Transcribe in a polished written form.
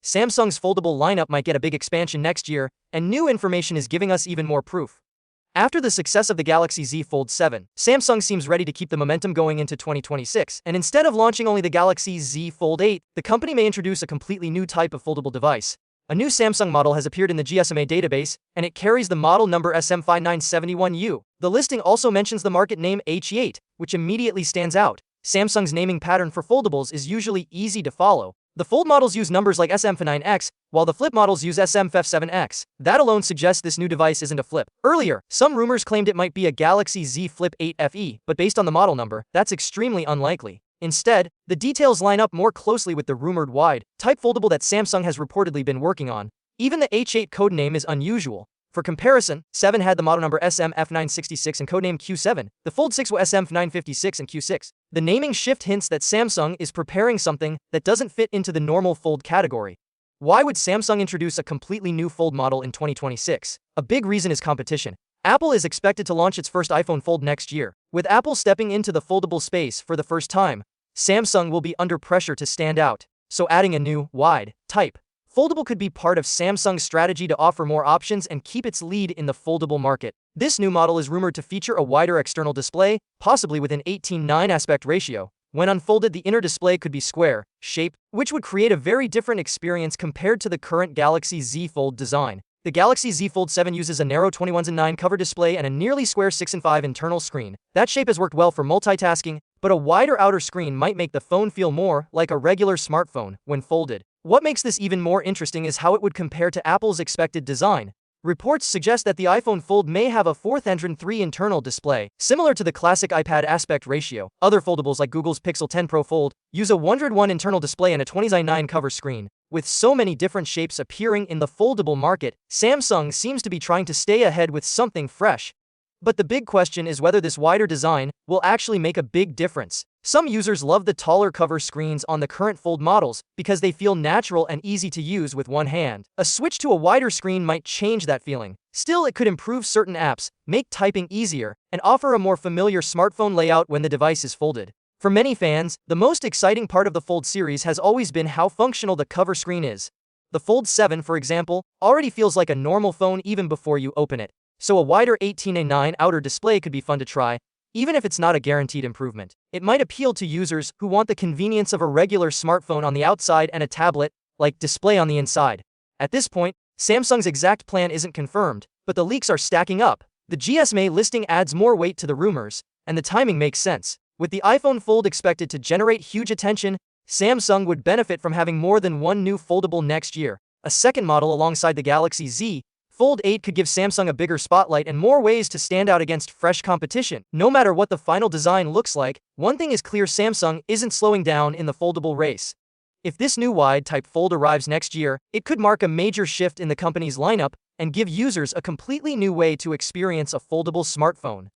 Samsung's foldable lineup might get a big expansion next year, and new information is giving us even more proof. After the success of the Galaxy Z Fold 7, Samsung seems ready to keep the momentum going into 2026, and instead of launching only the Galaxy Z Fold 8, the company may introduce a completely new type of foldable device. A new Samsung model has appeared in the GSMA database, and it carries the model number SM5971U. The listing also mentions the market name HE8, which immediately stands out. Samsung's naming pattern for foldables is usually easy to follow. The fold models use numbers like SM59X, while the flip models use SM57X. That alone suggests this new device isn't a flip. Earlier, some rumors claimed it might be a Galaxy Z Flip 8 FE, but based on the model number, that's extremely unlikely. Instead, the details line up more closely with the rumored wide-type foldable that Samsung has reportedly been working on. Even the H8 codename is unusual. For comparison, 7 had the model number SM-F966 and codename Q7. The Fold 6 was SM-956 and Q6. The naming shift hints that Samsung is preparing something that doesn't fit into the normal fold category. Why would Samsung introduce a completely new fold model in 2026? A big reason is competition. Apple is expected to launch its first iPhone Fold next year. With Apple stepping into the foldable space for the first time, Samsung will be under pressure to stand out. So adding a new, wide-type foldable could be part of Samsung's strategy to offer more options and keep its lead in the foldable market. This new model is rumored to feature a wider external display, possibly with an 18:9 aspect ratio. When unfolded, the inner display could be square-shaped, which would create a very different experience compared to the current Galaxy Z Fold design. The Galaxy Z Fold 7 uses a narrow 21:9 cover display and a nearly square 6:5 internal screen. That shape has worked well for multitasking, but a wider outer screen might make the phone feel more like a regular smartphone when folded. What makes this even more interesting is how it would compare to Apple's expected design. Reports suggest that the iPhone Fold may have a 4:3 internal display, similar to the classic iPad aspect ratio. Other foldables like Google's Pixel 10 Pro Fold use a 1:1 internal display and a 20:9 cover screen. With so many different shapes appearing in the foldable market, Samsung seems to be trying to stay ahead with something fresh. But the big question is whether this wider design will actually make a big difference. Some users love the taller cover screens on the current Fold models because they feel natural and easy to use with one hand. A switch to a wider screen might change that feeling. Still, it could improve certain apps, make typing easier, and offer a more familiar smartphone layout when the device is folded. For many fans, the most exciting part of the Fold series has always been how functional the cover screen is. The Fold 7, for example, already feels like a normal phone even before you open it. So a wider 18:9 outer display could be fun to try, even if it's not a guaranteed improvement. It might appeal to users who want the convenience of a regular smartphone on the outside and a tablet-like display on the inside. At this point, Samsung's exact plan isn't confirmed, but the leaks are stacking up. The GSMA listing adds more weight to the rumors, and the timing makes sense. With the iPhone Fold expected to generate huge attention, Samsung would benefit from having more than one new foldable next year. A second model alongside the Galaxy Z Fold 8 could give Samsung a bigger spotlight and more ways to stand out against fresh competition. No matter what the final design looks like, one thing is clear: Samsung isn't slowing down in the foldable race. If this new wide-type fold arrives next year, it could mark a major shift in the company's lineup and give users a completely new way to experience a foldable smartphone.